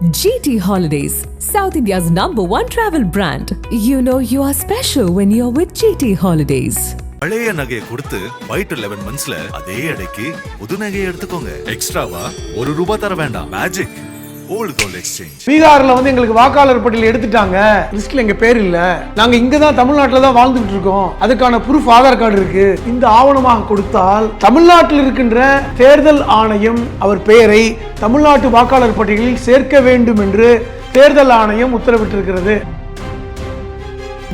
GT Holidays, South India's #1 travel brand. You know you are special when you're with GT Holidays. பழைய நகையை கொடுத்து white 11 மந்த்ஸ்ல அதே அடைக்கு புது நகையை எடுத்துக்கோங்க. எக்ஸ்ட்ராவா ₹1 தர வேண்டாம். Magic old gold exchange. பீகார்ல வந்து எங்களுக்கு வாக்காளர் பட்டியல் எடுத்துட்டாங்க, லிஸ்ட்ல எங்க பேர் இல்ல, நாங்க இங்க தான் தமிழ்நாட்டுல தான் வாழ்ந்துட்டு இருக்கோம், அதுக்கான ப்ரூஃப் ஆதார் கார்டு இருக்கு, இந்த ஆவணமாக கொடுத்தால் தமிழ்நாட்டில் இருக்கின்ற தேர்தல் ஆணையம் அவர் பெயரை தமிழ்நாட்டு வாக்காளர் பட்டியலில் சேர்க்க வேண்டும் என்று தேர்தல் ஆணையம் உத்தரவிட்டிருக்கிறது.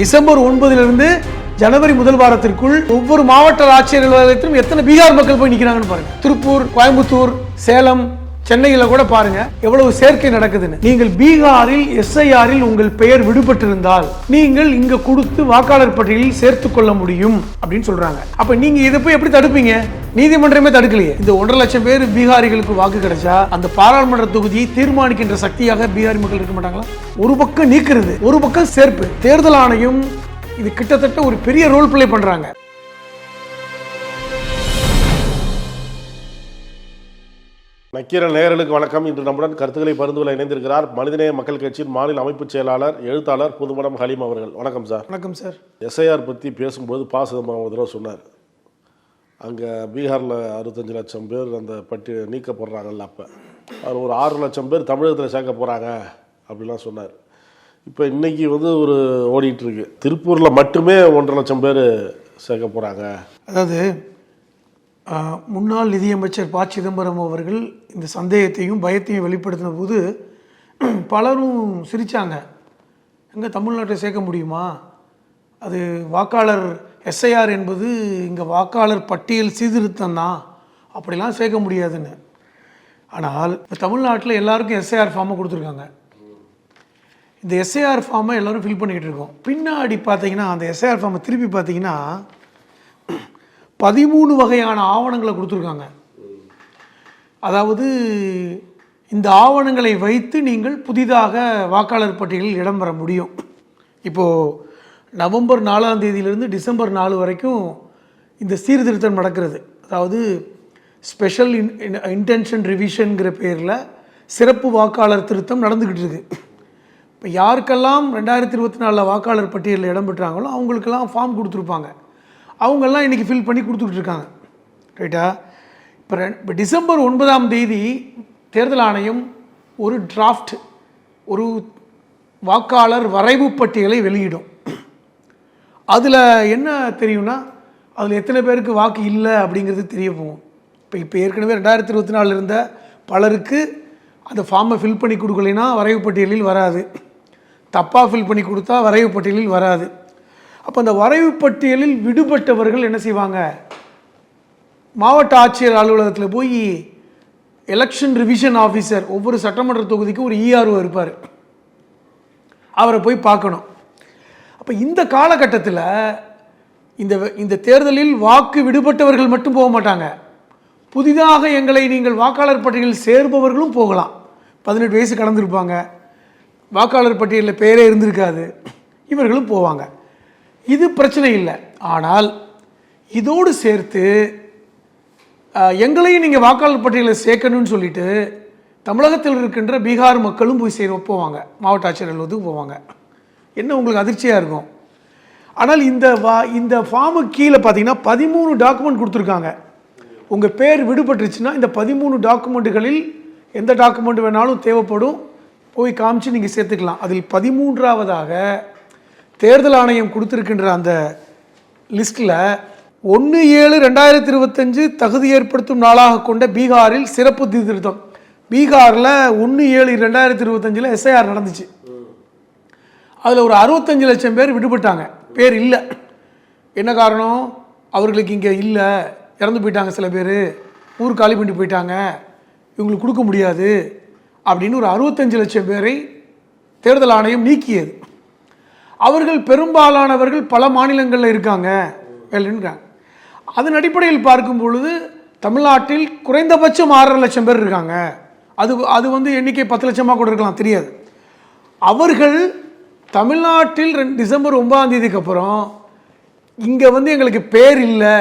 டிசம்பர் 9 ஜனவரி முதல் வாரத்திற்குள் ஒவ்வொரு மாவட்ட ஆட்சியர் அலுவலகத்திலும் எத்தனை பீகார் மக்கள் போய் நிக்கிறாங்கன்னு பாருங்க. திருப்பூர், கோயம்புத்தூர், சேலம், சென்னையில கூட பாருங்க எவ்வளவு சேர்க்கை நடக்குதுன்னு. நீங்கள் பீகாரில் SIRல் உங்கள் பெயர் விடுபட்டிருந்தால் நீங்கள் இங்க கொடுத்து வாக்காளர் பட்டியலில் சேர்த்துக் கொள்ள முடியும் அப்படின்னு சொல்றாங்க. அப்ப நீங்க இதை போய் எப்படி தடுப்பீங்க? நீதிமன்றமே தடுக்கலையே. இந்த 1.5 லட்சம் பேர் பீகாரிகளுக்கு வாக்கு கிடைச்சா அந்த பாராளுமன்ற தொகுதியை தீர்மானிக்கின்ற சக்தியாக பீகாரி மக்கள் இருக்க மாட்டாங்களா? ஒரு பக்கம் நீக்கிறது, ஒரு பக்கம் சேர்ப்பு. தேர்தல் ஆணையம் இது கிட்டத்தட்ட ஒரு பெரிய ரோல் பிளே பண்றாங்க. நக்கீரன் நேயர்களுக்கு வணக்கம். இன்று நம்முடன் கருத்துக்களை பரிந்துரை இணைந்திருக்கிறார் மனிதநேய மக்கள் கட்சியின் மாநில அமைப்பு செயலாளர், எழுத்தாளர் புதுமடம் ஹலீம் அவர்கள். வணக்கம் சார். வணக்கம் சார். SIR பற்றி பேசும்போது சிதம்பரம் ஒரு தடவை சொன்னார், அங்கே பீகாரில் 65 லட்சம் பேர் அந்த நீக்கப்படுறாங்கல்ல, அப்போ அவர் ஒரு 6 லட்சம் பேர் தமிழகத்தில் சேர்க்க போகிறாங்க அப்படிலாம் சொன்னார். இப்போ இன்றைக்கி வந்து ஒரு ஓடிட்டுருக்கு, திருப்பூரில் மட்டுமே 1.5 லட்சம் பேர் சேர்க்க போகிறாங்க. அதாவது முன்னாள் நிதியமைச்சர் சிதம்பரம் அவர்கள் இந்த சந்தேகத்தையும் பயத்தையும் வெளிப்படுத்தின போது பலரும் சிரித்தாங்க. எங்கே தமிழ்நாட்டை சேர்க்க முடியுமா? அது வாக்காளர் SIR என்பது இங்கே வாக்காளர் பட்டியல் சீர்திருத்தம் தான், அப்படிலாம் சேர்க்க முடியாதுன்னு. ஆனால் இப்போ தமிழ்நாட்டில் எல்லாருக்கும் SIR ஃபார்மை கொடுத்துருக்காங்க. இந்த SIR ஃபார்மை எல்லோரும் ஃபில் பண்ணிக்கிட்டு இருக்கோம். பின்னாடி பார்த்தீங்கன்னா அந்த SIR ஃபார்மை திருப்பி பார்த்தீங்கன்னா 13 வகையான ஆவணங்களை கொடுத்துருக்காங்க. அதாவது இந்த ஆவணங்களை வைத்து நீங்கள் புதிதாக வாக்காளர் பட்டியலில் இடம் பெற முடியும். இப்போது நவம்பர் 4 டிசம்பர் 4 வரைக்கும் இந்த சீர்திருத்தம் நடக்கிறது. அதாவது ஸ்பெஷல் இன்டென்ஷன் ரிவிஷன்கிற பேரில் சிறப்பு வாக்காளர் திருத்தம் நடந்துக்கிட்டு இருக்கு. இப்போ யாருக்கெல்லாம் 2024 வாக்காளர் பட்டியலில் இடம் பெற்றாங்களோ அவங்களுக்கெல்லாம் ஃபார்ம் கொடுத்துருப்பாங்க. அவங்கெல்லாம் இன்றைக்கி ஃபில் பண்ணி கொடுத்துக்கிட்டு இருக்காங்க. ரைட்டா? இப்போ டிசம்பர் 9 தேர்தல் ஆணையம் ஒரு டிராஃப்ட், ஒரு வாக்காளர் வரைவு பட்டியலை வெளியிடும். அதில் என்ன தெரியும்னா, அதில் எத்தனை பேருக்கு வாக்கு இல்லை அப்படிங்கிறது தெரிய போகும். இப்போ ஏற்கனவே 2024 இருந்த பலருக்கு அந்த ஃபார்மை ஃபில் பண்ணி கொடுக்கலைன்னா வரைவு பட்டியலில் வராது, தப்பாக ஃபில் பண்ணி கொடுத்தா வரைவு பட்டியலில் வராது. அப்போ அந்த வரைவு பட்டியலில் விடுபட்டவர்கள் என்ன செய்வாங்க? மாவட்ட ஆட்சியர் அலுவலகத்தில் போய் எலெக்ஷன் ரிவிஷன் ஆஃபீஸர், ஒவ்வொரு சட்டமன்ற தொகுதிக்கும் ஒரு ERO இருப்பார், அவரை போய் பார்க்கணும். அப்போ இந்த காலகட்டத்தில் இந்த தேர்தலில் வாக்கு விடுபட்டவர்கள் மட்டும் போக மாட்டாங்க, புதிதாக எங்களை நீங்கள் வாக்காளர் பட்டியலில் சேர்பவர்களும் போகலாம். 18 வயசு கடந்திருப்பாங்க, வாக்காளர் பட்டியலில் பேரே இருந்திருக்காது, இவர்களும் போவாங்க. இது பிரச்சனை இல்லை. ஆனால் இதோடு சேர்த்து எங்களையும் நீங்கள் வாக்காளர் பட்டியலில் சேர்க்கணும்னு சொல்லிட்டு தமிழகத்தில் இருக்கின்ற பீகார் மக்களும் போய் போவாங்க, மாவட்ட ஆட்சியர் அலுவலகத்துக்கு போவாங்க. என்ன உங்களுக்கு அதிர்ச்சியாக இருக்கும்? ஆனால் இந்த ஃபார்முக்கு கீழே பார்த்தீங்கன்னா 13 டாக்குமெண்ட் கொடுத்துருக்காங்க. உங்கள் பேர் விடுபட்டுருச்சுன்னா இந்த 13 டாக்குமெண்ட்டுகளில் எந்த டாக்குமெண்ட் வேணாலும் தேவைப்படும், போய் காமிச்சு நீங்கள் சேர்த்துக்கலாம். அதில் 13ஆவதாக தேர்தல் ஆணையம் கொடுத்துருக்கின்ற அந்த லிஸ்ட்டில் 1/7/2025 தகுதி ஏற்படுத்தும் நாளாக கொண்ட பீகாரில் சிறப்பு திருத்தம். பீகாரில் 1/7/2025 SIR நடந்துச்சு. அதில் ஒரு 65 லட்சம் பேர் விடுபட்டாங்க, பேர் இல்லை. என்ன காரணம்? அவர்களுக்கு இங்கே இல்லை, இறந்து போயிட்டாங்க, சில பேர் ஊர் காலி பண்ணி போயிட்டாங்க, இவங்களுக்கு கொடுக்க முடியாது அப்படின்னு ஒரு 65 லட்சம் பேரை தேர்தல் ஆணையம் நீக்கியது. அவர்கள் பெரும்பாலானவர்கள் பல மாநிலங்களில் இருக்காங்க. அதன் அடிப்படையில் பார்க்கும் பொழுது தமிழ்நாட்டில் குறைந்தபட்சம் 6.5 லட்சம் பேர் இருக்காங்க. அது வந்து எண்ணிக்கை 10 லட்சமாக கூட இருக்கலாம், தெரியாது. அவர்கள் தமிழ்நாட்டில் டிசம்பர் 9 அப்புறம் இங்கே வந்து எங்களுக்கு பேர் இல்லை,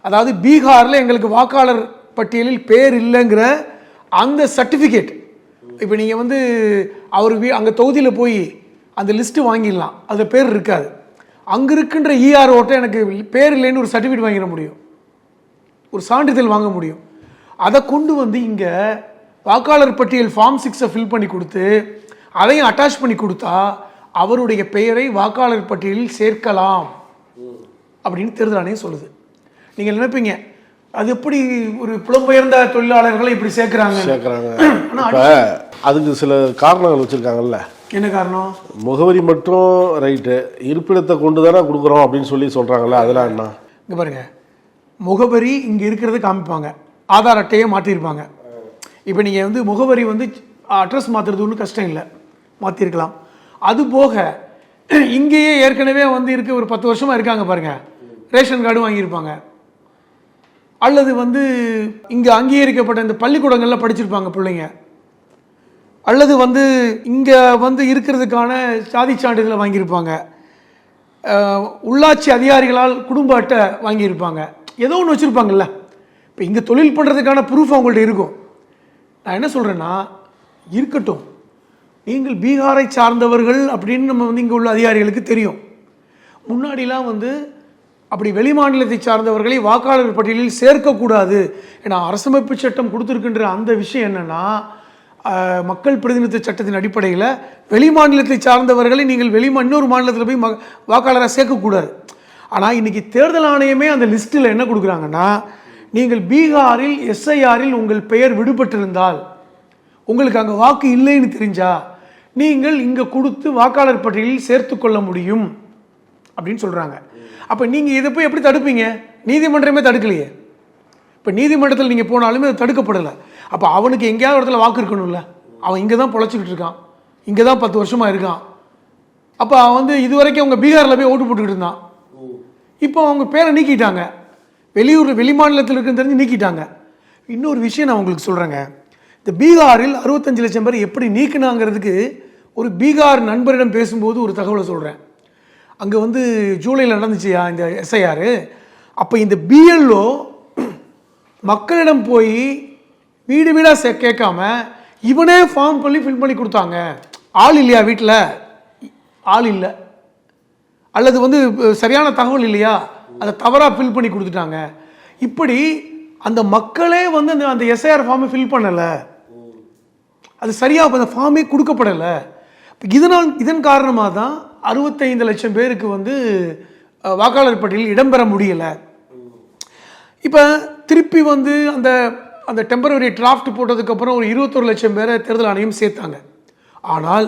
அதாவது பீகாரில் எங்களுக்கு வாக்காளர் பட்டியலில் பேர் இல்லைங்கிற அந்த சர்டிஃபிகேட் இப்போ நீங்கள் வந்து அவர் அங்கே தொகுதியில் போய் அந்த லிஸ்ட்டு வாங்கிடலாம், அதில் பேர் இருக்காது. அங்கே இருக்கின்ற இஆர்ஓட்ட எனக்கு பேர் இல்லைன்னு ஒரு சர்டிஃபிகேட் வாங்கிட முடியும், ஒரு சான்றிதழ் வாங்க முடியும். அதை கொண்டு வந்து இங்கே வாக்காளர் பட்டியல் ஃபார்ம் 6 ஃபில் பண்ணி கொடுத்து அதையும் அட்டாச் பண்ணி கொடுத்தா அவருடைய பெயரை வாக்காளர் பட்டியலில் சேர்க்கலாம் அப்படின்னு தேர்தல் ஆணையம் சொல்லுது. நீங்கள் நினைப்பீங்க அது எப்படி ஒரு புலம்பெயர்ந்த தொழிலாளர்களை இப்படி சேர்க்குறாங்க. அதுக்கு சில காரணங்கள் வச்சுருக்காங்கல்ல. என்ன காரணம்? முகவரி மட்டும் ரைட்டு, இருப்பிடத்தை கொண்டு தானே கொடுக்குறோம் அப்படின்னு சொல்லி சொல்கிறாங்கல்ல, அதெல்லாம் என்ன? இங்கே பாருங்கள், முகவரி இங்கே இருக்கிறது காமிப்பாங்க, ஆதார் அட்டையை மாற்றிருப்பாங்க. இப்போ நீங்கள் வந்து முகவரி வந்து அட்ரஸ் மாற்றுறது ஒன்றும் கஷ்டம் இல்லை, மாற்றிருக்கலாம். அது போக இங்கேயே ஏற்கனவே வந்து இருக்க ஒரு 10 வருஷமாக இருக்காங்க பாருங்கள், ரேஷன் கார்டு வாங்கியிருப்பாங்க, அல்லது வந்து இங்கே அங்கீகரிக்கப்பட்ட இந்த பள்ளிக்கூடங்களில் படிச்சிருப்பாங்க பிள்ளைங்க, அல்லது வந்து இங்கே வந்து இருக்கிறதுக்கான சாதி சான்றிதழை வாங்கியிருப்பாங்க, உள்ளாட்சி அதிகாரிகளால் குடும்ப அட்டை வாங்கியிருப்பாங்க, ஏதோ ஒன்று வச்சுருப்பாங்கல்ல. இப்போ இங்கே தொழில் பண்ணுறதுக்கான ப்ரூஃப் அவங்கள்ட்ட இருக்கும். நான் என்ன சொல்கிறேன்னா, இருக்கட்டும், நீங்கள் பீகாரை சார்ந்தவர்கள் அப்படின்னு நம்ம வந்து இங்கே உள்ள அதிகாரிகளுக்கு தெரியும். முன்னாடிலாம் வந்து அப்படி வெளி மாநிலத்தை சார்ந்தவர்களை வாக்காளர் பட்டியலில் சேர்க்கக்கூடாது. ஏன்னா அரசமைப்பு சட்டம் கொடுத்துருக்கின்ற அந்த விஷயம் என்னென்னா, மக்கள் பிரதிநிதித்துவ சட்டத்தின் அடிப்படையில் வெளி மாநிலத்தை சார்ந்தவர்களை நீங்கள் இன்னொரு மாநிலத்தில் போய் வாக்காளராக சேர்க்கக்கூடாது. ஆனால் இன்றைக்கி தேர்தல் ஆணையமே அந்த லிஸ்ட்டில் என்ன கொடுக்குறாங்கன்னா, நீங்கள் பீகாரில் எஸ்ஐஆரில் உங்கள் பெயர் விடுபட்டிருந்தால், உங்களுக்கு அங்கே வாக்கு இல்லைன்னு தெரிஞ்சால் நீங்கள் இங்கே கொடுத்து வாக்காளர் பட்டியலில் சேர்த்து கொள்ள முடியும் அப்படின்னு சொல்கிறாங்க. அப்போ நீங்கள் இதை போய் எப்படி தடுப்பீங்க? நீதிமன்றமே தடுக்கலையே. இப்போ நீதிமன்றத்தில் நீங்கள் போனாலுமே அது தடுக்கப்படலை. அப்போ அவனுக்கு எங்கேயாவது இடத்துல வாக்கு இருக்கணும்ல. அவன் இங்கே தான் பொழைச்சிக்கிட்டு இருக்கான், இங்கே தான் 10 வருஷமாக இருக்கான். அப்போ அவன் வந்து இது வரைக்கும் அவங்க பீகாரில் போய் ஓட்டு போட்டுக்கிட்டு இருந்தான். இப்போ அவங்க பேரை நீக்கிட்டாங்க, வெளி மாநிலத்தில் இருக்குன்னு தெரிஞ்சு நீக்கிட்டாங்க. இன்னொரு விஷயம் நான் உங்களுக்கு சொல்கிறேங்க, இந்த பீகாரில் 65 லட்சம் பேர் எப்படி நீக்கினாங்கிறதுக்கு ஒரு பீகார் நண்பரிடம் பேசும்போது ஒரு தகவலை சொல்கிறேன். அங்கே வந்து ஜூலையில் நடந்துச்சியா இந்த எஸ்ஐஆர். அப்போ இந்த பிஎல்ஓ மக்களிடம் போய் வீடு வீடாக கேட்காம இவனே ஃபார்ம் பண்ணி ஃபில் பண்ணி கொடுத்தாங்க. ஆள் இல்லையா வீட்டில், ஆள் இல்லை, அல்லது வந்து சரியான தகவல் இல்லையா, அதை தவறாக ஃபில் பண்ணி கொடுத்துட்டாங்க. இப்படி அந்த மக்களே வந்து அந்த எஸ்ஐஆர் ஃபார்மை ஃபில் பண்ணலை, அது சரியாக அந்த ஃபார்மே கொடுக்கப்படலை. இதன் காரணமாக தான் 65 லட்சம் பேருக்கு வந்து வாக்காளர் பட்டியலில் இடம்பெற முடியலை. இப்போ திருப்பி வந்து அந்த அந்த டெம்பரரி டிராஃப்ட் போட்டதுக்கப்புறம் ஒரு 21 லட்சம் பேரை தேர்தல் ஆணையம் சேர்த்தாங்க. ஆனால்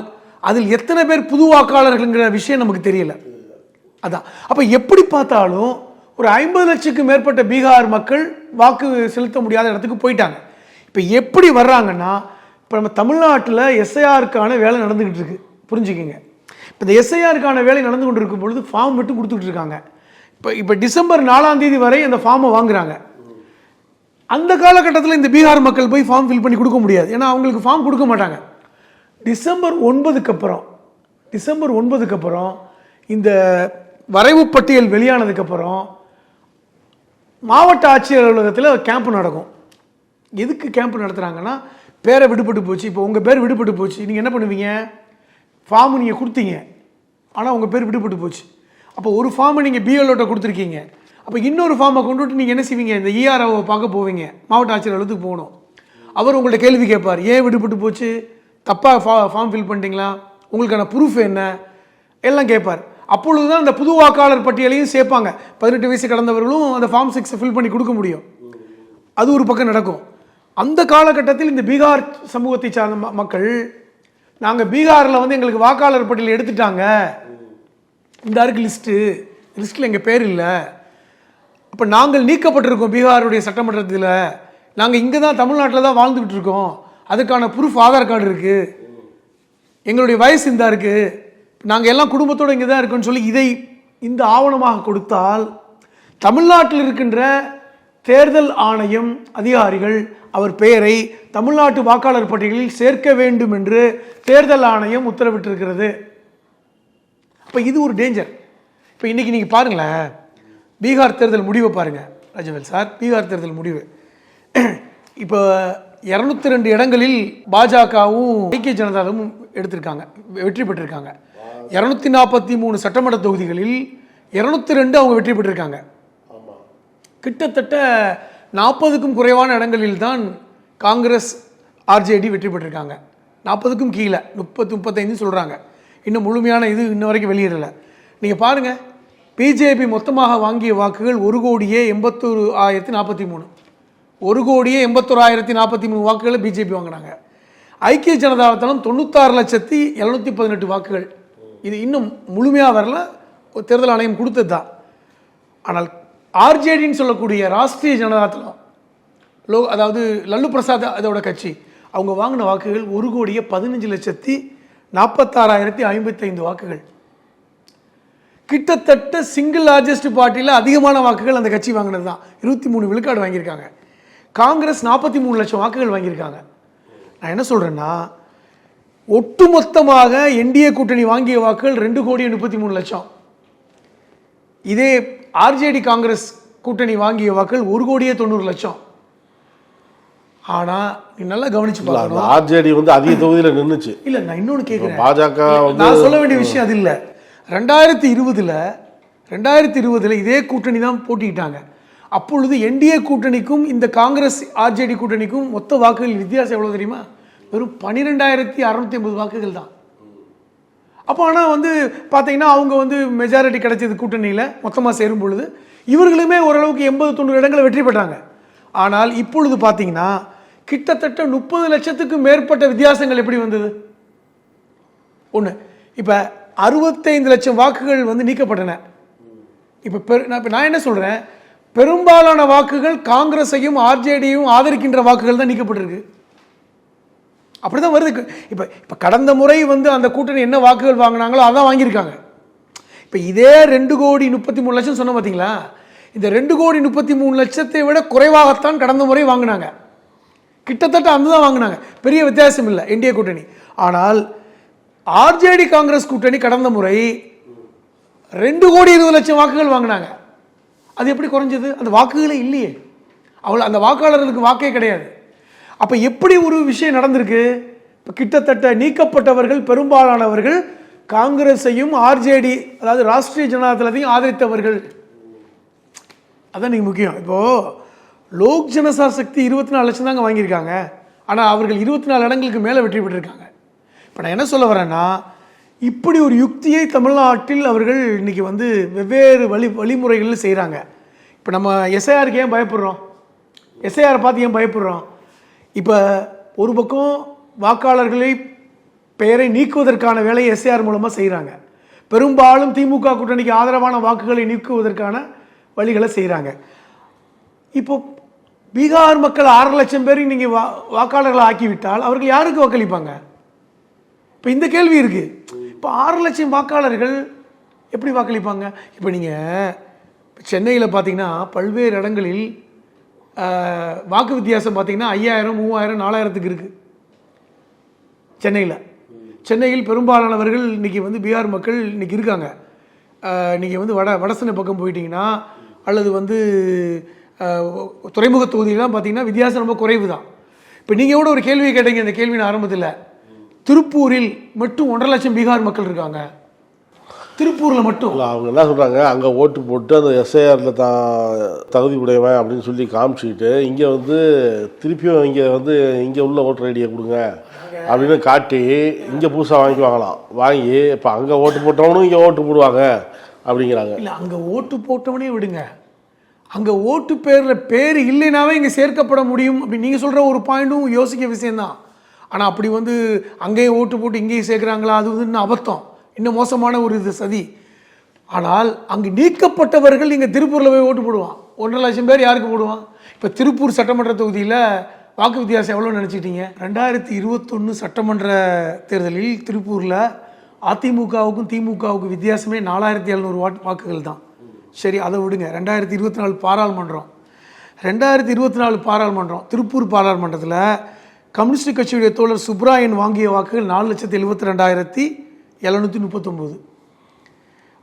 அதில் எத்தனை பேர் புது வாக்காளர்கள்ங்கிற விஷயம் நமக்கு தெரியல. அதான் அப்போ எப்படி பார்த்தாலும் ஒரு 50 லட்சத்துக்கு மேற்பட்ட பீகார் மக்கள் வாக்கு செலுத்த முடியாத இடத்துக்கு போயிட்டாங்க. இப்போ எப்படி வர்றாங்கன்னா, இப்போ நம்ம தமிழ்நாட்டில் எஸ்ஐஆருக்கான வேலை நடந்துக்கிட்டு இருக்கு, புரிஞ்சுக்கிங்க. இப்போ இந்த எஸ்ஐஆருக்கான வேலை நடந்து கொண்டு இருக்கும் பொழுது ஃபார்ம் மட்டும் கொடுத்துக்கிட்டு இருக்காங்க. இப்போ டிசம்பர் 4ஆம் தேதி வரை அந்த ஃபார்மை வாங்குறாங்க. அந்த காலகட்டத்தில் இந்த பீகார் மக்கள் போய் ஃபார்ம் ஃபில் பண்ணி கொடுக்க முடியாது, ஏன்னா அவங்களுக்கு ஃபார்ம் கொடுக்க மாட்டாங்க. டிசம்பர் 9க்கு அப்புறம் இந்த வரைவு பட்டியல் வெளியானதுக்கப்புறம் மாவட்ட ஆட்சியர் அலுவலகத்தில் கேம்ப் நடக்கும். எதுக்கு கேம்ப் நடத்துகிறாங்கன்னா, பேரை விடுபட்டு போச்சு, இப்போ உங்கள் பேர் விடுபட்டு போச்சு, நீங்கள் என்ன பண்ணுவீங்க? ஃபார்மு நீங்கள் கொடுத்தீங்க, ஆனால் உங்கள் பேர் விடுபட்டு போச்சு. அப்போ ஒரு ஃபார்மை நீங்கள் பிஎல்ஓட்ட கொடுத்துருக்கீங்க, அப்போ இன்னொரு ஃபார்மை கொண்டு விட்டு நீங்கள் என்ன செய்வீங்க? இந்த இஆர்ஓவை பார்க்க போவீங்க, மாவட்ட ஆட்சியர் அலுவலகத்துக்கு போகணும். அவர் உங்கள்கிட்ட கேள்வி கேட்பார், ஏன் விடுபட்டு போச்சு, தப்பாக ஃபார்ம் ஃபில் பண்ணிட்டீங்களா, உங்களுக்கான ப்ரூஃப் என்ன, எல்லாம் கேட்பார். அப்பொழுது தான் அந்த புது வாக்காளர் பட்டியலையும் சேர்ப்பாங்க. 18 வயசு கடந்தவர்களும் அந்த ஃபார்ம் 6 ஃபில் பண்ணி கொடுக்க முடியும். அது ஒரு பக்கம் நடக்கும். அந்த காலகட்டத்தில் இந்த பீகார் சமூகத்தை சார்ந்த மக்கள், நாங்கள் பீகாரில் வந்து எங்களுக்கு வாக்காளர் பட்டியல் எடுத்துட்டாங்க, இந்த இருக்கு லிஸ்ட்டில் எங்கள் பேர் இல்லை, அப்போ நாங்கள் நீக்கப்பட்டிருக்கோம் பீகாருடைய சட்டமன்றத்தில், நாங்கள் இங்கே தான் தமிழ்நாட்டில் தான் வாழ்ந்துக்கிட்டு இருக்கோம், அதுக்கான ப்ரூஃப் ஆதார் கார்டு இருக்குது, எங்களுடைய வயசு இந்த இருக்குது, நாங்கள் எல்லாம் குடும்பத்தோடு இங்கே தான் இருக்கோன்னு சொல்லி இதை இந்த ஆவணமாக கொடுத்தால் தமிழ்நாட்டில் இருக்கின்ற தேர்தல் ஆணையம் அதிகாரிகள் அவர் பெயரை தமிழ்நாட்டு வாக்காளர் பட்டியலில் சேர்க்க வேண்டும் என்று தேர்தல் ஆணையம் உத்தரவிட்டிருக்கிறது. இப்போ இது ஒரு டேஞ்சர். இப்போ இன்றைக்கி நீங்கள் பாருங்களேன், பீகார் தேர்தல் முடிவை பாருங்கள் ராஜவேல் சார், பீகார் தேர்தல் முடிவு. இப்போ 202 இடங்களில் பாஜகவும் ஐக்கிய ஜனதாவும் எடுத்திருக்காங்க, வெற்றி பெற்றிருக்காங்க. 243 சட்டமன்ற தொகுதிகளில் 202 அவங்க வெற்றி பெற்றிருக்காங்க. கிட்டத்தட்ட 40க்கும் குறைவான இடங்களில் தான் காங்கிரஸ் ஆர்ஜேடி வெற்றி பெற்றிருக்காங்க. 40க்கும் கீழே 30-35 சொல்கிறாங்க. இன்னும் முழுமையான இது இன்ன வரைக்கும் வெளியிடலை. நீங்கள் பாருங்கள், பிஜேபி மொத்தமாக வாங்கிய வாக்குகள் 1,81,043. 1,81,043 வாக்குகளை பிஜேபி வாங்கினாங்க. ஐக்கிய ஜனதாதளம் 96,718 வாக்குகள். இது இன்னும் முழுமையாக வரல, தேர்தல் ஆணையம் கொடுத்தது தான். ஆனால் ஆர்ஜேடின்னு சொல்லக்கூடிய ராஷ்ட்ரிய ஜனதாதளம், அதாவது லல்லு பிரசாத் அதோட கட்சி, அவங்க வாங்கின வாக்குகள் 1,15,46,055 வாக்குகள். கிட்டத்தட்ட சிங்கிள் லார்ஜஸ்ட் பார்ட்டியில் அதிகமான வாக்குகள் அந்த கட்சி வாங்கினது தான். 23 விழுக்காடு வாங்கியிருக்காங்க. காங்கிரஸ் 43 லட்சம் வாக்குகள் வாங்கியிருக்காங்க. நான் என்ன சொல்கிறேன்னா, ஒட்டுமொத்தமாக என்டிஏ கூட்டணி வாங்கிய வாக்குகள் 2,33,00,000. இதே ஆர்ஜேடி காங்கிரஸ் கூட்டணி வாங்கிய வாக்குகள் 1,90,00,000. ஆனால் நீ நல்லா கவனிச்சு பார்க்கணும், ஆர்ஜேடி வந்து அதிக தொகுதியில் நின்றுச்சு. இல்லை, நான் இன்னொன்று கேட்குறேன். பாஜக நான் சொல்ல வேண்டிய விஷயம் அது இல்லை. 2020 இதே கூட்டணி தான் போட்டிக்கிட்டாங்க. அப்பொழுது என்டிஏ கூட்டணிக்கும் இந்த காங்கிரஸ் ஆர்ஜேடி கூட்டணிக்கும் மொத்த வாக்குகள் வித்தியாசம் எவ்வளோ தெரியுமா? வெறும் 12,650 வாக்குகள் தான். அப்போ ஆனால் வந்து பார்த்தீங்கன்னா அவங்க வந்து மெஜாரிட்டி கிடைச்சது கூட்டணியில் மொத்தமாக சேரும் பொழுது இவர்களுமே ஓரளவுக்கு 80-90 இடங்களை வெற்றி பெற்றாங்க. ஆனால் இப்பொழுது பார்த்தீங்கன்னா கிட்டத்தட்ட 30 லட்சத்துக்கும் மேற்பட்ட வித்தியாசங்கள் எப்படி வந்தது? ஒன்று, இப்போ 65 லட்சம் வாக்குகள் வந்து நீக்கப்பட்டன. இப்போ நான் என்ன சொல்கிறேன், பெரும்பாலான வாக்குகள் காங்கிரஸையும் ஆர்ஜேடியையும் ஆதரிக்கின்ற வாக்குகள் தான் நீக்கப்பட்டிருக்கு. அப்படி தான் வருது. இப்போ கடந்த முறை வந்து அந்த கூட்டணி என்ன வாக்குகள் வாங்கினாங்களோ அதான் வாங்கியிருக்காங்க. இப்போ இதே 2,33,00,000 சொன்ன பார்த்தீங்களா, இந்த 2,33,00,000 விட குறைவாகத்தான் கடந்த முறை வாங்கினாங்க. கிட்டத்தட்ட அந்த தான் வாங்கினாங்க, பெரிய வித்தியாசம் இல்லை என்டிஏ கூட்டணி. ஆனால் ஆர்ஜேடி காங்கிரஸ் கூட்டணி கடந்த முறை 2,20,00,000 வாக்குகள் வாங்கினாங்க. அது எப்படி குறைஞ்சது? அந்த வாக்குகளே இல்லையே, அவ்வளோ அந்த வாக்காளர்களுக்கு வாக்கே கிடையாது. அப்போ எப்படி ஒரு விஷயம் நடந்திருக்கு? இப்போ கிட்டத்தட்ட நீக்கப்பட்டவர்கள் பெரும்பாலானவர்கள் காங்கிரஸையும் ஆர்ஜேடி, அதாவது ராஷ்ட்ரிய ஜனதாதளத்தையும் ஆதரித்தவர்கள். அதான் நீங்கள் முக்கியம். இப்போது லோக் ஜனசா சக்தி 24 லட்சம் தாங்க வாங்கியிருக்காங்க. ஆனால் அவர்கள் 24 இடங்களுக்கு மேலே வெற்றி பெற்றிருக்காங்க. இப்போ நான் என்ன சொல்ல வரேன்னா, இப்படி ஒரு யுக்தியை தமிழ்நாட்டில் அவர்கள் இன்றைக்கி வந்து வெவ்வேறு வழிமுறைகளில் செய்கிறாங்க. இப்போ நம்ம எஸ்ஐஆருக்கு ஏன் பயப்படுறோம்? எஸ்ஐஆரை பார்த்து ஏன் பயப்படுறோம்? இப்போ ஒரு பக்கம் வாக்காளர்களை பெயரை நீக்குவதற்கான வேலையை எஸ்ஐஆர் மூலமாக செய்கிறாங்க. பெரும்பாலும் திமுக கூட்டணிக்கு ஆதரவான வாக்குகளை நீக்குவதற்கான வழிகளை செய்கிறாங்க. இப்போ பீகார் மக்கள் 6 லட்சம் பேரை நீங்கள் வாக்காளர்களை ஆக்கிவிட்டால் அவர்கள் யாருக்கு வாக்களிப்பாங்க? இப்போ இந்த கேள்வி இருக்குது. இப்போ 6 லட்சம் வாக்காளர்கள் எப்படி வாக்களிப்பாங்க? இப்போ நீங்கள் சென்னையில் பார்த்தீங்கன்னா பல்வேறு இடங்களில் வாக்கு வித்தியாசம் பார்த்தீங்கன்னா 5,000, 3,000, 4,000க்கு இருக்குது. சென்னையில் பெரும்பாலானவர்கள் இன்றைக்கி வந்து பீகார் மக்கள் இன்றைக்கி இருக்காங்க. நீங்கள் வந்து வடசென்னை பக்கம் போயிட்டீங்கன்னா அல்லது வந்து துறைமுக தொகுதியெலாம் பார்த்தீங்கன்னா வித்தியாசம் ரொம்ப குறைவு தான். இப்போ நீங்கள் கூட ஒரு கேள்வியை கேட்டீங்க, இந்த கேள்வியின் ஆரம்பத்தில். திருப்பூரில் மட்டும் 1.5 லட்சம் பீகார் மக்கள் இருக்காங்க. திருப்பூரில் மட்டும் அவங்க என்ன சொல்கிறாங்க, அங்கே ஓட்டு போட்டு அந்த எஸ்ஐஆரில் தகுதி உடையவன் அப்படின்னு சொல்லி காமிச்சிக்கிட்டு இங்கே வந்து திருப்பியும் இங்கே உள்ள ஓட்டர் ஐடியை கொடுங்க அப்படின்னு காட்டி இங்கே புதுசாக வாங்கிக்குவாங்களாம். வாங்கி இப்போ அங்கே ஓட்டு போட்டவனும் இங்கே ஓட்டு போடுவாங்க அப்படிங்கிறாங்க. இல்லை, அங்கே ஓட்டு போட்டவனே விடுங்க, அங்கே ஓட்டு பேர் இல்லைனாவே இங்கே சேர்க்கப்பட முடியும் அப்படி நீங்கள் சொல்கிற ஒரு பாயிண்ட்டும் யோசிக்க விஷயந்தான். ஆனால் அப்படி வந்து அங்கேயும் ஓட்டு போட்டு இங்கேயும் சேர்க்குறாங்களா? அது வந்து இன்னும் அபத்தம், இன்னும் மோசமான ஒரு இது சதி. ஆனால் அங்கு நீக்கப்பட்டவர்கள் இங்கே திருப்பூரில் போய் ஓட்டு போடுவான். 1.5 லட்சம் பேர் யாருக்கு போடுவான்? இப்போ திருப்பூர் சட்டமன்ற தொகுதியில் வாக்கு வித்தியாசம் எவ்வளோ நினச்சிக்கிட்டீங்க? 2021 சட்டமன்ற தேர்தலில் திருப்பூரில் அதிமுகவுக்கும் திமுகவுக்கும் வித்தியாசமே 4,700 வாக்குகள் தான். சரி, அதை விடுங்க. 2024 பாராளுமன்றம், 2024 பாராளுமன்றம் திருப்பூர் பாராளுமன்றத்தில் கம்யூனிஸ்ட் கட்சியுடைய தோழர் சுப்ராயன் வாங்கிய வாக்குகள் 4,72,739.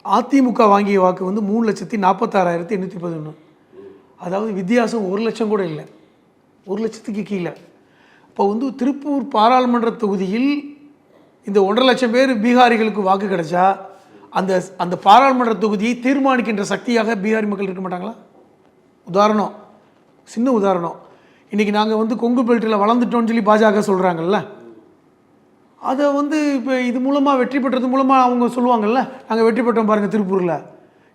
அதிமுக வாங்கிய வாக்கு வந்து 3,46,811. அதாவது வித்தியாசம் 1 லட்சம் கூட இல்லை, 1 லட்சத்துக்கு கீழே. இப்போ வந்து திருப்பூர் பாராளுமன்ற தொகுதியில் இந்த 1.5 லட்சம் பேர் பீகாரிகளுக்கு வாக்கு கிடைச்சா அந்த அந்த பாராளுமன்ற தொகுதியை தீர்மானிக்கின்ற சக்தியாக பீகாரி மக்கள் இருக்க மாட்டாங்களா? உதாரணம், சின்ன உதாரணம், இன்றைக்கி நாங்கள் வந்து கொங்கு பெல்ட்டில் வளர்ந்துட்டோம்னு சொல்லி பாஜக சொல்கிறாங்கல்ல, அதை வந்து இப்போ இது மூலமாக வெற்றி பெற்றது மூலமாக அவங்க சொல்லுவாங்கள்ல, நாங்கள் வெற்றி பெற்றோம் பாருங்கள் திருப்பூரில்.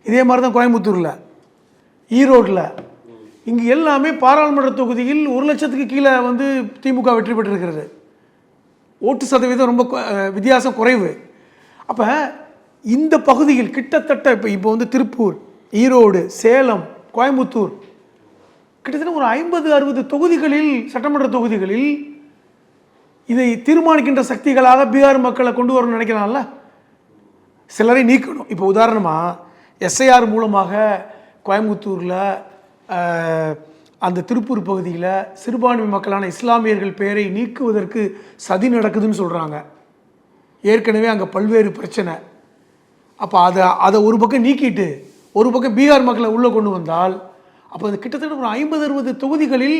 இதே மாதிரி தான் கோயம்புத்தூரில், ஈரோட்டில், இங்கே எல்லாமே பாராளுமன்ற தொகுதியில் 1 லட்சத்துக்கு கீழே வந்து திமுக வெற்றி பெற்றிருக்கிறது. ஓட்டு சதவீதம் ரொம்ப வித்தியாசம் குறைவு. அப்போ இந்த பகுதியில் கிட்டத்தட்ட இப்போ வந்து திருப்பூர், ஈரோடு, சேலம், கோயம்புத்தூர் கிட்டத்தட்ட ஒரு 50-60 தொகுதிகளில், சட்டமன்ற தொகுதிகளில் இதை தீர்மானிக்கின்ற சக்திகளாக பீகார் மக்களை கொண்டு வரணும்னு நினைக்கிறான்ல, சிலரை நீக்கணும். இப்போ உதாரணமாக எஸ்ஐஆர் மூலமாக கோயம்புத்தூரில் அந்த திருப்பூர் பகுதியில் சிறுபான்மை மக்களான இஸ்லாமியர்கள் பெயரை நீக்குவதற்கு சதி நடக்குதுன்னு சொல்கிறாங்க. ஏற்கனவே அங்கே பல்வேறு பிரச்சனை. அப்போ அதை ஒரு பக்கம் நீக்கிட்டு ஒரு பக்கம் பீகார் மக்களை உள்ளே கொண்டு வந்தால் அப்போ அது கிட்டத்தட்ட ஒரு 50-60 தொகுதிகளில்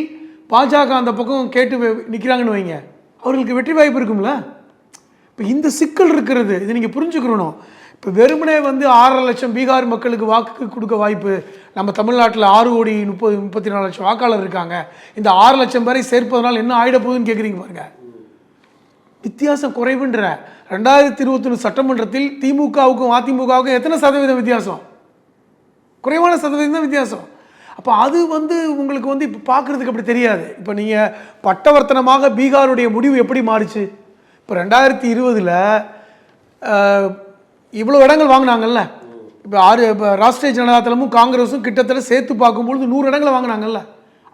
பாஜக அந்த பக்கம் கேட்டு நிற்கிறாங்கன்னு வைங்க, அவர்களுக்கு வெற்றி வாய்ப்பு இருக்கும்ல. இப்போ இந்த சிக்கல் இருக்கிறது, இதை நீங்கள் புரிஞ்சுக்கணும். இப்போ வெறுமனே வந்து 6.5 லட்சம் பீகார் மக்களுக்கு வாக்கு கொடுக்க வாய்ப்பு, நம்ம தமிழ்நாட்டில் 6,34 லட்சம் வாக்காளர் இருக்காங்க, இந்த 6 லட்சம் பேரை சேர்ப்பதனால் என்ன ஆகிட போகுதுன்னு கேட்குறீங்க பாருங்க. வித்தியாசம் குறைவுன்ற 2021 சட்டமன்றத்தில் திமுகவுக்கும் அதிமுகவுக்கும் எத்தனை சதவீதம் வித்தியாசம்? குறைவான சதவீதம் தான் வித்தியாசம். அப்போ அது வந்து உங்களுக்கு வந்து இப்போ பார்க்குறதுக்கு அப்படி தெரியாது. இப்போ நீங்கள் பட்டவர்த்தனமாக பீகாருடைய முடிவு எப்படி மாறுச்சு? இப்போ 2020 இவ்வளோ இடங்கள் வாங்கினாங்கல்ல, இப்போ ராஷ்ட்ரிய ஜனதாதளமும் காங்கிரஸும் கிட்டத்தட்ட சேர்த்து பார்க்கும்பொழுது 100 இடங்களை வாங்கினாங்கல்ல,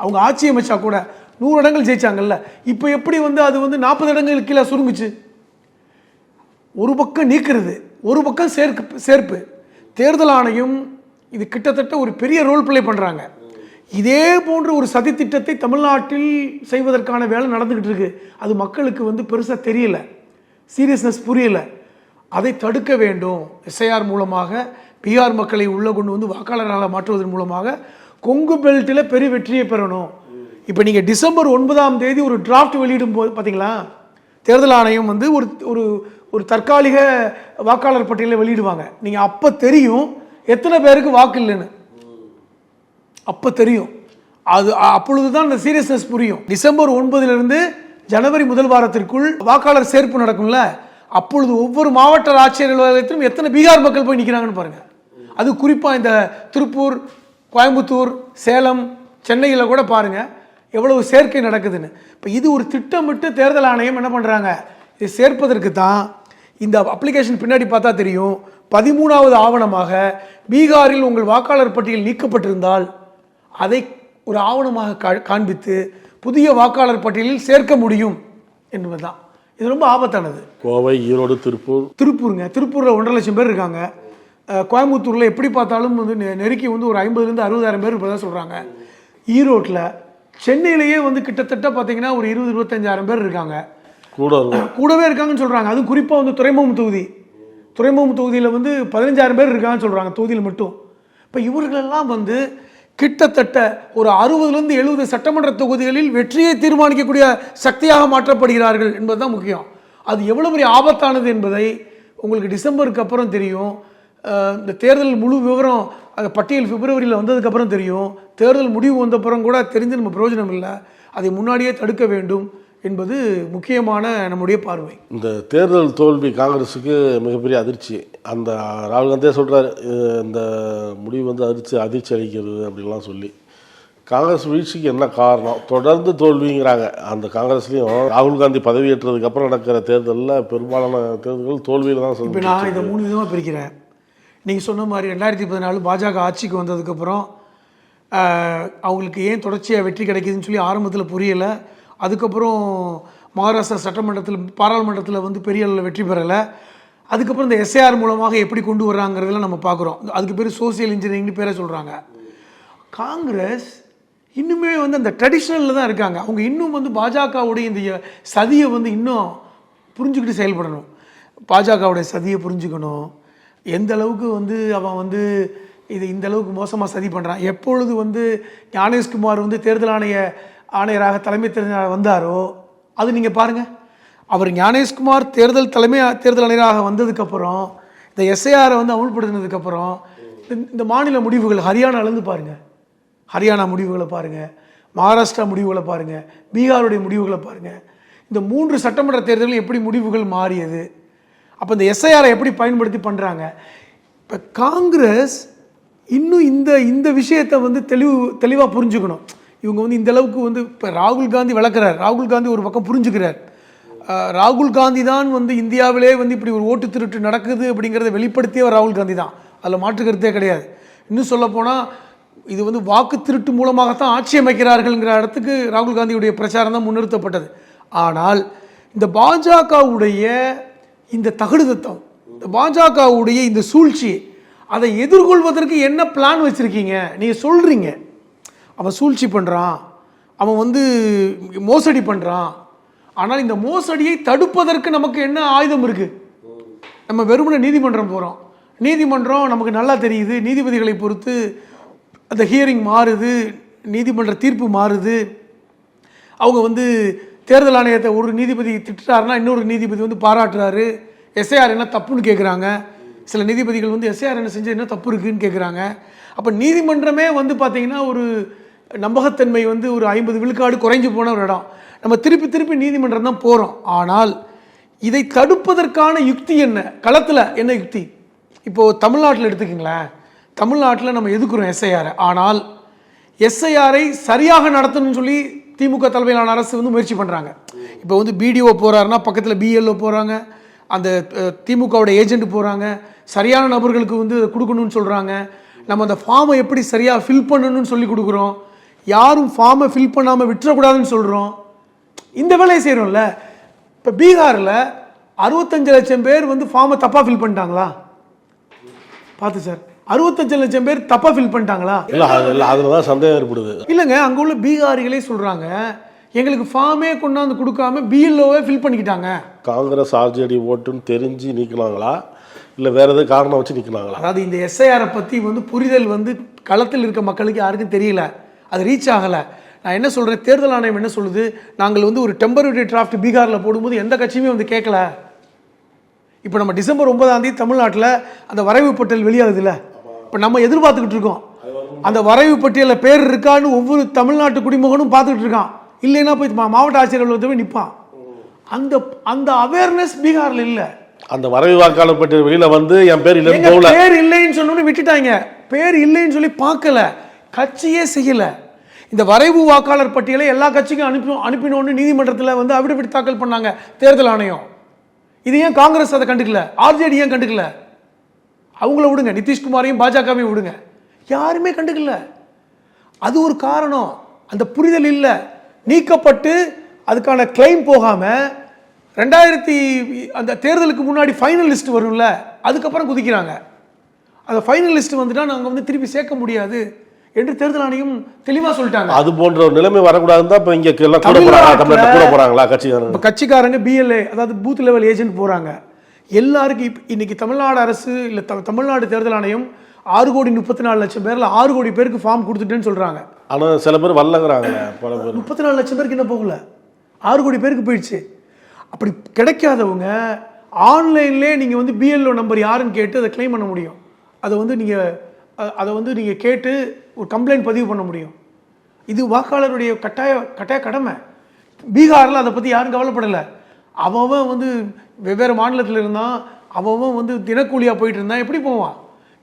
அவங்க ஆட்சி அமைச்சா கூட 100 இடங்கள் ஜெயிச்சாங்கல்ல. இப்போ எப்படி வந்து அது வந்து 40 இடங்களுக்கு கீழே சுருங்குச்சு? ஒரு பக்கம் நீக்கிறது, ஒரு பக்கம் சேர்ப்பு. தேர்தல் ஆணையம் இது கிட்டத்தட்ட ஒரு பெரிய ரோல் பிளே பண்ணுறாங்க. இதே போன்ற ஒரு சதி திட்டத்தை தமிழ்நாட்டில் செய்வதற்கான வேலை நடந்துக்கிட்டு இருக்கு. அது மக்களுக்கு வந்து பெருசாக தெரியல, சீரியஸ்னஸ் புரியலை. அதை தடுக்க வேண்டும். எஸ்ஐஆர் மூலமாக பீகார் மக்களை உள்ளே கொண்டு வந்து வாக்காளராக மாற்றுவதன் மூலமாக கொங்கு பெல்ட்டில் பெரிய வெற்றியை பெறணும். இப்போ நீங்கள் டிசம்பர் 9ஆம் தேதி ஒரு டிராஃப்ட் வெளியிடும் போது பார்த்தீங்களா, தேர்தல் ஆணையம் வந்து ஒரு ஒரு தற்காலிக வாக்காளர் பட்டியலை வெளியிடுவாங்க. நீங்கள் அப்போ தெரியும் எத்தனை பேருக்கு வாக்கு இல்லைன்னு, அப்போ தெரியும். அப்பொழுது தான் இந்த சீரியஸ்னஸ் புரியும். டிசம்பர் 9 ஜனவரி முதல் வாரத்திற்குள் வாக்காளர் சேர்ப்பு நடக்கும்ல, அப்பொழுது ஒவ்வொரு மாவட்ட ஆட்சியர் அலுவலகத்திலும் எத்தனை பீகார் மக்கள் போய் நிற்கிறாங்கன்னு பாருங்க. அது குறிப்பாக இந்த திருப்பூர், கோயம்புத்தூர், சேலம், சென்னையில் கூட பாருங்க எவ்வளவு சேர்க்கை நடக்குதுன்னு. இப்போ இது ஒரு திட்டமிட்டு தேர்தல் ஆணையம் என்ன பண்ணுறாங்க, இதை சேர்ப்பதற்கு தான். இந்த அப்ளிகேஷன் பின்னாடி பார்த்தா தெரியும், 13வது ஆவணமாக பீகாரில் உங்கள் வாக்காளர் பட்டியல் நீக்கப்பட்டிருந்தால் அதை ஒரு ஆவணமாக காண்பித்து புதிய வாக்காளர் பட்டியலில் சேர்க்க முடியும் என்பதுதான். இது ரொம்ப ஆபத்தானது. கோவை, ஈரோடு, திருப்பூருங்க. திருப்பூரில் 1.5 லட்சம் பேர் இருக்காங்க. கோயம்புத்தூரில் எப்படி பார்த்தாலும் வந்து நெருக்கி வந்து ஒரு 50,000-60,000 பேர் இப்போ தான் சொல்கிறாங்க. ஈரோட்டில், சென்னையிலேயே வந்து கிட்டத்தட்ட பார்த்தீங்கன்னா ஒரு 20,000-25,000 பேர் இருக்காங்க, கூடவே இருக்காங்கன்னு சொல்கிறாங்க. அதுவும் குறிப்பாக வந்து துறைமுகம் தொகுதியில் வந்து 15,000 பேர் இருக்காங்கன்னு சொல்கிறாங்க தொகுதியில் மட்டும். இப்போ இவர்களெல்லாம் வந்து கிட்டத்தட்ட ஒரு 60-70 சட்டமன்ற தொகுதிகளில் வெற்றியை தீர்மானிக்கக்கூடிய சக்தியாக மாற்றப்படுகிறார்கள் என்பதுதான் முக்கியம். அது எவ்வளோ பெரிய ஆபத்தானது என்பதை உங்களுக்கு டிசம்பருக்கு அப்புறம் தெரியும். இந்த தேர்தல் முழு விவரம் அந்த பட்டியல் பிப்ரவரியில் வந்ததுக்கப்புறம் தெரியும். தேர்தல் முடிவு வந்தப்புறம் கூட தெரிஞ்சு நம்ம பிரயோஜனம் இல்லை. அதை முன்னாடியே தடுக்க வேண்டும் என்பது முக்கியமான நம்முடைய பார்வை. இந்த தேர்தல் தோல்வி காங்கிரஸுக்கு மிகப்பெரிய அதிர்ச்சி. அந்த ராகுல் காந்தியே சொல்கிறார், இந்த முடிவு வந்து அதிர்ச்சி அளிக்கிறது அப்படின்லாம் சொல்லி. காங்கிரஸ் வீழ்ச்சிக்கு என்ன காரணம்? தொடர்ந்து தோல்விங்கிறாங்க. அந்த காங்கிரஸ்லேயும் ராகுல் காந்தி பதவியேற்றதுக்கு அப்புறம் நடக்கிற தேர்தலில் பெரும்பாலான தேர்தல்கள் தோல்வியில் தான் சொல்லுவேன். இப்போ நான் இதை 3 விதமாக பிரிக்கிறேன். நீங்கள் சொன்ன மாதிரி 2014 பாஜக ஆட்சிக்கு வந்ததுக்கப்புறம் அவங்களுக்கு ஏன் தொடர்ச்சியாக வெற்றி கிடைக்குதுன்னு சொல்லி ஆரம்பத்தில் புரியலை. அதுக்கப்புறம் மகாராஷ்டிரா சட்டமன்றத்தில், பாராளுமன்றத்தில் வந்து பெரிய அளவில் வெற்றி பெறலை. அதுக்கப்புறம் இந்த எஸ்ஐஆர் மூலமாக எப்படி கொண்டு வர்றாங்கிறதெல்லாம் நம்ம பார்க்குறோம். அதுக்கு பேர் சோசியல் இன்ஜினியரிங்னு பேரை சொல்கிறாங்க. காங்கிரஸ் இன்னுமே வந்து அந்த ட்ரெடிஷ்னலில் தான் இருக்காங்க. அவங்க இன்னும் வந்து பாஜகவுடைய இந்த சதியை வந்து இன்னும் புரிஞ்சுக்கிட்டு செயல்படணும். பாஜகவுடைய சதியை புரிஞ்சுக்கணும். எந்த அளவுக்கு வந்து அவன் வந்து இது இந்த அளவுக்கு மோசமாக சதி பண்ணுறான். எப்பொழுது வந்து ஞானேஷ்குமார் வந்து தேர்தல் ஆணையராக தலைமை தேர்தல் வந்தாரோ அது நீங்கள் பாருங்கள், அவர் ஞானேஷ்குமார் தேர்தல் ஆணையராக வந்ததுக்கப்புறம் இந்த எஸ்ஐஆரை வந்து அமுல்படுத்தினதுக்கப்புறம் இந்த மாநில முடிவுகள் ஹரியானாலேருந்து பாருங்கள், ஹரியானா முடிவுகளை பாருங்கள், மகாராஷ்டிரா முடிவுகளை பாருங்கள், பீகாருடைய முடிவுகளை பாருங்கள், இந்த 3 சட்டமன்ற தேர்தலில் எப்படி முடிவுகள் மாறியது. அப்போ இந்த எஸ்ஐஆரை எப்படி பயன்படுத்தி பண்ணுறாங்க. இப்போ காங்கிரஸ் இன்னும் இந்த விஷயத்தை வந்து தெளிவாக புரிஞ்சுக்கணும். இவங்க வந்து இந்த அளவுக்கு வந்து இப்போ ராகுல் காந்தி விளக்குறார், ராகுல் காந்தி ஒரு பக்கம் புரிஞ்சுக்கிறார். ராகுல் காந்தி தான் வந்து இந்தியாவிலே வந்து இப்படி ஒரு ஓட்டு திருட்டு நடக்குது அப்படிங்கிறத வெளிப்படுத்தியவர் ராகுல் காந்தி தான், அதில் மாற்றுக்கருத்தே கிடையாது. இன்னும் சொல்லப்போனால் இது வந்து வாக்கு திருட்டு மூலமாகத்தான் ஆட்சி அமைக்கிறார்கள்ங்கிற இடத்துக்கு ராகுல் காந்தியுடைய பிரச்சாரம் தான் முன்னிறுத்தப்பட்டது. ஆனால் இந்த பாஜகவுடைய இந்த தகுடுதத்தம், இந்த பாஜகவுடைய இந்த சூழ்ச்சி, அதை எதிர்கொள்வதற்கு என்ன பிளான் வச்சுருக்கீங்க? நீங்கள் சொல்கிறீங்க அவன் சூழ்ச்சி பண்ணுறான், அவன் வந்து மோசடி பண்ணுறான், ஆனால் இந்த மோசடியை தடுப்பதற்கு நமக்கு என்ன ஆயுதம் இருக்குது? நம்ம வெறுமனே நீதிமன்றம் போகிறோம், நீதிமன்றம் நமக்கு நல்லா தெரியுது, நீதிபதிகளை பொறுத்து அந்த ஹியரிங் மாறுது, நீதிமன்ற தீர்ப்பு மாறுது. அவங்க வந்து தேர்தல் ஆணையத்தை ஒரு நீதிபதி திட்டுறாருன்னா இன்னொரு நீதிபதி வந்து பாராட்டுறாரு. எஸ்ஐஆர் என்ன தப்புன்னு கேட்குறாங்க, சில நீதிபதிகள் வந்து எஸ்ஐஆர் என்ன செஞ்சு என்ன தப்பு இருக்குன்னு கேட்குறாங்க. அப்போ நீதிமன்றமே வந்து பார்த்திங்கன்னா ஒரு நம்பகத்தன்மை வந்து ஒரு 50 விழுக்காடு குறைஞ்சி போன ஒரு இடம். நம்ம திருப்பி நீதிமன்றம் தான் போகிறோம். ஆனால் இதை தடுப்பதற்கான யுக்தி என்ன, களத்தில் என்ன யுக்தி? இப்போது தமிழ்நாட்டில் எடுத்துக்கிங்களேன், தமிழ்நாட்டில் நம்ம எதுக்குறோம் எஸ்ஐஆரை, ஆனால் எஸ்ஐஆரை சரியாக நடத்தணும்னு சொல்லி திமுக தலைமையிலான அரசு வந்து முயற்சி பண்ணுறாங்க. இப்போ வந்து பிடிஓ போகிறாருன்னா பக்கத்தில் பிஎல்ஓ போகிறாங்க, அந்த திமுகவோட ஏஜென்ட் போகிறாங்க, சரியான நபர்களுக்கு வந்து கொடுக்கணும்னு சொல்கிறாங்க. நம்ம அந்த ஃபார்மை எப்படி சரியாக ஃபில் பண்ணணும்னு சொல்லி கொடுக்குறோம், யாரும் ஃபார்மை ஃபில் பண்ணாமல் விட்டுறக்கூடாதுன்னு சொல்கிறோம். இந்த வேலையை செய்கிறோம்ல. இப்போ பீகாரில் 65 லட்சம் பேர் வந்து ஃபார்மை தப்பாக ஃபில் பண்ணிட்டாங்களா? பார்த்து சார், 65 லட்சம் பேர் தப்பாக ஃபில் பண்ணிட்டாங்களா? இல்லை அதில் தான் சந்தேகம் ஏற்படுது. இல்லைங்க, அங்கே உள்ள பீகாரிகளே சொல்கிறாங்க எங்களுக்கு ஃபார்மே கொண்டாந்து கொடுக்காம பிஎல்ஓவே ஃபில் பண்ணிக்கிட்டாங்க. காங்கிரஸ் ஆர்ஜேடி ஓட்டுன்னு தெரிஞ்சு நிற்கலாங்களா, இல்லை வேறு எதாவது காரணம் வச்சு நிற்கலாங்களா? அதாவது இந்த எஸ்ஐஆரை பற்றி வந்து புரிதல் வந்து களத்தில் இருக்க மக்களுக்கு யாருக்கும் தெரியல, அது ரீச் ஆகலை. நான் என்ன சொல்கிறேன், தேர்தல் ஆணையம் என்ன சொல்லுது, நாங்கள் வந்து ஒரு டெம்பரரி டிராஃப்ட் பீகாரில் போடும்போது எந்த கட்சியுமே வந்து கேட்கல. இப்போ நம்ம டிசம்பர் 9ஆம் தேதி தமிழ்நாட்டில் அந்த வரைவு பட்டியல் வெளியாகுதுல்ல, இப்போ நம்ம எதிர்பார்த்துக்கிட்டு இருக்கோம். அந்த வரைவு பட்டியலில் பேர் இருக்கான்னு ஒவ்வொரு தமிழ்நாட்டு குடிமகனும் பார்த்துக்கிட்டு இருக்கான். இல்லைன்னா போய் மாவட்ட ஆட்சியர் அலுவலகத்தை நிற்பான். அந்த அவேர்னஸ் பீகாரில் இல்லை. அந்த வரைவு வாக்காளர் பட்டியல் வெளியில் வந்து என் பேர் இல்லைன்னு போகல, பேர் இல்லைன்னு சொன்னோன்னு விட்டுட்டாங்க. பேர் இல்லைன்னு சொல்லி பார்க்கல, கட்சியே செய்யலை. இந்த வரைவு வாக்காளர் பட்டியலை எல்லா கட்சிக்கும் அனுப்பினோன்னு நீதிமன்றத்தில் வந்து அபிடவிட் தாக்கல் பண்ணாங்க தேர்தல் ஆணையம். இது ஏன் காங்கிரஸ் அதை கண்டுக்கல, ஆர்ஜேடி ஏன் கண்டுக்கல? அவங்கள விடுங்க, நிதிஷ்குமாரையும் பாஜகவையும் விடுங்க, யாருமே கண்டுக்கல. அது ஒரு காரணம், அந்த புரிதல் இல்லை. நீக்கப்பட்டு அதுக்கான கிளைம் போகாமல் 2000 அந்த தேர்தலுக்கு முன்னாடி ஃபைனல் லிஸ்ட் வரும்ல, அதுக்கப்புறம் குதிக்கிறாங்க. அந்த ஃபைனல் லிஸ்ட் வந்துட்டால் நாங்கள் வந்து திருப்பி சேர்க்க முடியாது என்று தேர்தல் ஆணையம் தெளிவாக சொல்லிட்டாங்க. அது போன்ற ஒரு நிலைமை வரக்கூடாதுன்னு தான் இப்போ இங்கே கூட போகிறாங்களா கட்சிக்காரங்க? கட்சிக்காரங்க பிஎல்ஏ, அதாவது பூத் லெவல் ஏஜென்ட் போகிறாங்க. எல்லாருக்கும் இன்னைக்கு தமிழ்நாடு அரசு இல்லை தமிழ்நாடு தேர்தல் ஆணையம் 6,34,00,000 பேரில் 6 கோடி பேருக்கு ஃபார்ம் கொடுத்துட்டேன்னு சொல்கிறாங்க. ஆனால் சில பேர் வரலங்கிறாங்க. 34 லட்சம் பேருக்கு என்ன போகல, 6 கோடி பேருக்கு போயிடுச்சு. அப்படி கிடைக்காதவங்க ஆன்லைன்லேயே நீங்கள் வந்து பிஎல்ஓ நம்பர் யாருன்னு கேட்டு அதை கிளைம் பண்ண முடியும். அதை வந்து நீங்கள் கேட்டு ஒரு கம்ப்ளைண்ட் பதிவு பண்ண முடியும். இது வாக்காளருடைய கட்டாய கடமை. பீகாரில் அதை பற்றி யாரும் கவலைப்படலை. அவன் வந்து வெவ்வேறு மாநிலத்தில் இருந்தான், அவன் வந்து தினக்கூலியாக போயிட்டு இருந்தான், எப்படி போவான்?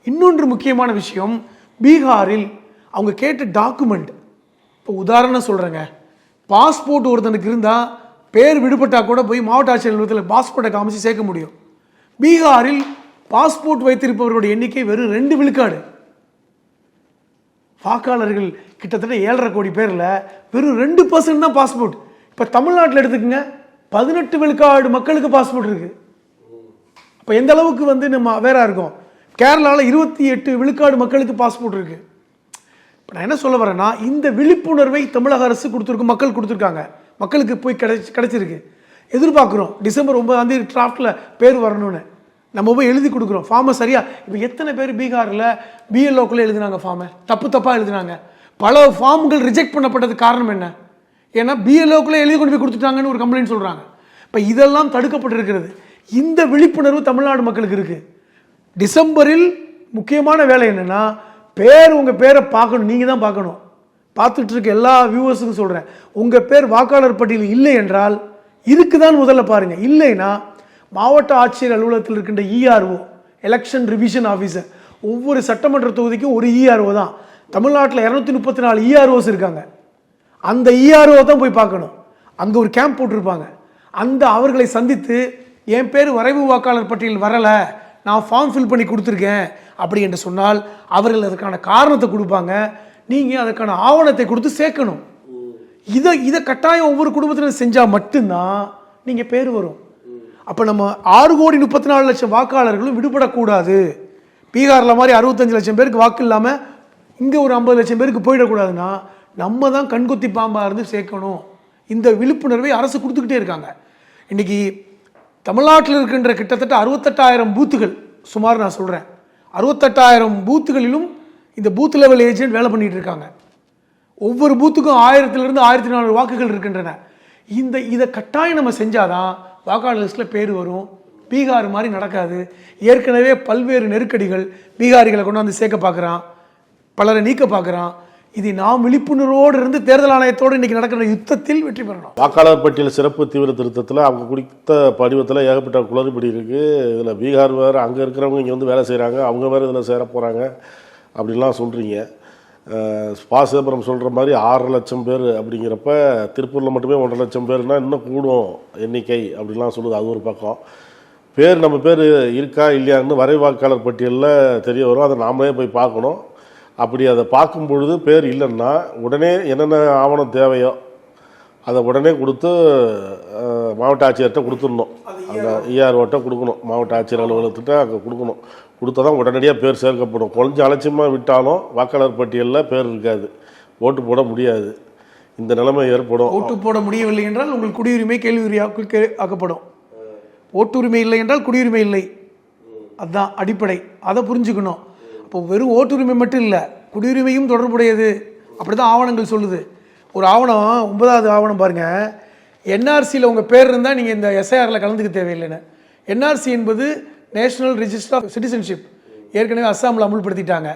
இன்னொன்று முக்கியமான விஷயம், பீகாரில் அவங்க கேட்ட டாக்குமெண்ட், இப்போ உதாரணம் சொல்கிறேங்க, பாஸ்போர்ட் ஒருத்தனுக்கு இருந்தால் பேர் விடுபட்டால் கூட போய் மாவட்ட ஆட்சியர் அலுவலகத்தில் பாஸ்போர்ட்டை காமிச்சு சேர்க்க முடியும். பீகாரில் பாஸ்போர்ட் வைத்திருப்பவர்களுடைய எண்ணிக்கை வெறும் 2 விழுக்காடு. வாக்காளர்கள் கிட்டத்தட்ட 7.5 கோடி பேரில் வெறும் 2% தான் பாஸ்போர்ட். இப்போ தமிழ்நாட்டில் எடுத்துக்கோங்க, 18 விழுக்காடு மக்களுக்கு பாஸ்போர்ட் இருக்குது. அப்போ எந்த அளவுக்கு வந்து நம்ம அவேராக இருக்கோம். கேரளாவில் 28 விழுக்காடு மக்களுக்கு பாஸ்போர்ட் இருக்குது. இப்போ நான் என்ன சொல்ல வரேன்னா, இந்த விழிப்புணர்வை தமிழக அரசு கொடுத்துருக்கு, மக்கள் கொடுத்துருக்காங்க, மக்களுக்கு போய் கிடைச்சிருக்கு. எதிர்பார்க்குறோம் டிசம்பர் 9ஆம் தேதி டிராஃப்டில் பேர் வரணும்னு. நம்ம போய் எழுதி கொடுக்குறோம் ஃபார்மை சரியாக. இப்போ எத்தனை பேர் பீகாரில் பிஎல்ஓக்குள்ளே எழுதினாங்க ஃபார்மை, தப்பாக எழுதினாங்க. பல ஃபார்ம்கள் ரிஜெக்ட் பண்ணப்பட்டது காரணம் என்ன? ஏன்னா பிஎல்ஓக்குள்ளே எழுதி கொண்டு போய் கொடுத்துட்டாங்கன்னு ஒரு கம்ப்ளைண்ட் சொல்கிறாங்க. இப்போ இதெல்லாம் தடுக்கப்பட்டிருக்கிறது. இந்த விழிப்புணர்வு தமிழ்நாடு மக்களுக்கு இருக்குது. டிசம்பரில் முக்கியமான வேலை என்னென்னா, உங்கள் பேரை பார்க்கணும், நீங்கள் தான் பார்க்கணும். பார்த்துட்டு இருக்க எல்லா வியூவர்ஸுக்கும் சொல்கிறேன், உங்கள் பேர் வாக்காளர் பட்டியலில் இல்லை என்றால் இருக்குதான் முதல்ல பாருங்கள். இல்லைன்னா மாவட்ட ஆட்சியர் அலுவலகத்தில் இருக்கின்ற இஆர்ஓ, எலெக்ஷன் ரிவிஷன் ஆஃபீஸர், ஒவ்வொரு சட்டமன்ற தொகுதிக்கும் ஒரு இஆர்ஓ தான். தமிழ்நாட்டில் 234 இஆர்ஓஸ் இருக்காங்க. அந்த இஆர்ஓ தான் போய் பார்க்கணும். அங்கே ஒரு கேம்ப் போட்டிருப்பாங்க. அவர்களை சந்தித்து என் பேர் வரைவு வாக்காளர் பட்டியல் வரலை, நான் ஃபார்ம் ஃபில் பண்ணி கொடுத்துருக்கேன் அப்படி என்று சொன்னால் அவர்கள் அதற்கான காரணத்தை கொடுப்பாங்க. நீங்கள் அதற்கான ஆவணத்தை கொடுத்து சேர்க்கணும். இதை கட்டாயம் ஒவ்வொரு குடும்பத்தினர் செஞ்சால் மட்டும்தான் நீங்கள் பேர் வரும். அப்போ நம்ம 6,34,00,000 வாக்காளர்களும் விடுபடக்கூடாது. பீகாரில் மாதிரி 65 லட்சம் பேருக்கு வாக்கு இல்லாமல் இங்கே ஒரு 50 லட்சம் பேருக்கு போயிடக்கூடாதுன்னா நம்ம தான் கண்கொத்தி பாம்பாக இருந்து சேர்க்கணும். இந்த விழிப்புணர்வை அரசு கொடுத்துக்கிட்டே இருக்காங்க. இன்றைக்கி தமிழ்நாட்டில் இருக்கின்ற கிட்டத்தட்ட 68,000 பூத்துகள், சுமார் நான் சொல்கிறேன் 68,000 பூத்துகளிலும் இந்த பூத் லெவல் ஏஜென்ட் வேலை பண்ணிகிட்டு இருக்காங்க. ஒவ்வொரு பூத்துக்கும் 1000 to 1400 வாக்குகள் இருக்கின்றன. இதை கட்டாயம் நம்ம செஞ்சாதான் வாக்காளர் லிஸ்ட்டில் பேர் வரும். பீகார் மாதிரி நடக்காது. ஏற்கனவே பல்வேறு நெருக்கடிகள், பீகாரிகளை கொண்டாந்து சேர்க்க பார்க்குறான், பலரை நீக்க பார்க்குறான். இது நாம் விழிப்புணர்வோடு இருந்து தேர்தல் ஆணையத்தோடு இன்றைக்கி நடக்கிற யுத்தத்தில் வெற்றி பெறணும். வாக்காளர் பட்டியல் சிறப்பு தீவிர திருத்தத்தில் அவங்க குறித்த படிவத்தில் ஏகப்பட்ட குளறுபடி இருக்குது. இதில் பீகார் வேறு, அங்கே இருக்கிறவங்க இங்கே வந்து வேலை செய்கிறாங்க, அவங்க வேறு இதில் சேர போகிறாங்க அப்படின்லாம் சொல்கிறீங்க. பா. சிதம்பரம் சொல்கிற மாதிரி 6 லட்சம் பேர் அப்படிங்கிறப்ப திருப்பூரில் மட்டுமே 1.5 லட்சம் பேர்னால் இன்னும் கூடும் எண்ணிக்கை அப்படிலாம் சொல்லுது. அது ஒரு பக்கம். நம்ம பேர் இருக்கா இல்லையான்னு வரை வாக்காளர் பட்டியலில் தெரிய வரும். அதை நாமளே போய் பார்க்கணும். அப்படி அதை பார்க்கும் பொழுது பேர் இல்லைன்னா உடனே என்னென்ன ஆவணம் தேவையோ அதை உடனே கொடுத்து மாவட்ட ஆட்சியர்கிட்ட கொடுத்துடணும். அந்த இஆர்ஓட்ட கொடுக்கணும், மாவட்ட ஆட்சியர் அலுவலகத்திட்ட அங்கே கொடுக்கணும். கொடுத்தா தான் உடனடியாக பேர் சேர்க்கப்படும். கொஞ்சம் அலட்சியமாக விட்டாலும் வாக்காளர் பட்டியலில் பேர் இருக்காது, ஓட்டு போட முடியாது. இந்த நிலைமை ஏற்படும். ஓட்டு போட முடியவில்லை என்றால் உங்கள் குடியுரிமை கேள்விக்குறியாக்கப்படும். ஓட்டுரிமை இல்லை என்றால் குடியுரிமை இல்லை. அதுதான் அடிப்படை. அதை புரிஞ்சுக்கணும். இப்போ வெறும் ஓட்டுரிமை மட்டும் இல்லை, குடியுரிமையும் தொடர்புடையது. அப்படி தான் ஆவணங்கள் சொல்லுது. ஒரு ஆவணம் 9வது ஆவணம் பாருங்கள், என்ஆர்சியில் உங்கள் பேர் இருந்தால் நீங்கள் இந்த எஸ்ஐஆரில் கலந்துக்க தேவையில்லைன்னு. என்ஆர்சி என்பது நேஷனல் ரிஜிஸ்டர் ஆஃப் சிட்டிசன்ஷிப், ஏற்கனவே அஸ்ஸாமில் அமுல்படுத்திட்டாங்க.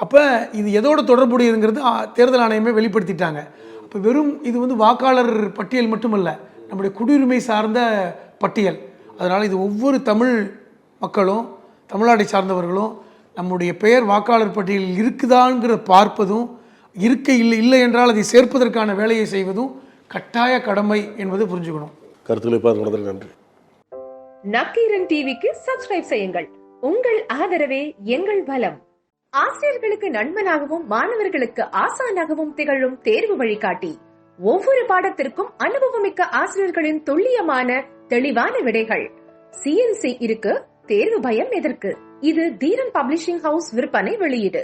அப்போ இது எதோட தொடர்புடையதுங்கிறது தேர்தல் ஆணையமே வெளிப்படுத்திட்டாங்க. அப்போ வெறும் இது வந்து வாக்காளர் பட்டியல் மட்டுமல்ல, நம்முடைய குடியுரிமை சார்ந்த பட்டியல். அதனால் இது ஒவ்வொரு தமிழ் மக்களும், தமிழ்நாட்டை சார்ந்தவர்களும் நம்முடைய பெயர் வாக்காளர் பட்டியலில் இருக்குதாங்கிற பார்ப்பதும், இல்லை என்றால் அதை சேர்ப்பதற்கான வேலையை செய்வதும் கட்டாய கடமை என்பது புரிஞ்சுக்கணும். கருத்துக்களை பார்த்து நன்றி. நக்கீரன் டிவிக்கு சப்ஸ்கிரைப் செய்யுங்கள். உங்கள் ஆதரவே எங்கள் பலம். ஆசிரியர்களுக்கு நண்பனாகவும் மாணவர்களுக்கு ஆசானாகவும் திகழும் தேர்வு வழிகாட்டி. ஒவ்வொரு பாடத்திற்கும் அனுபவமிக்க ஆசிரியர்களின் துல்லியமான தெளிவான விடைகள். CNC இருக்கு, தேர்வு பயம் எதற்கு? இது தீரன் பப்ளிஷிங் ஹவுஸ் விற்பனை வெளியீடு.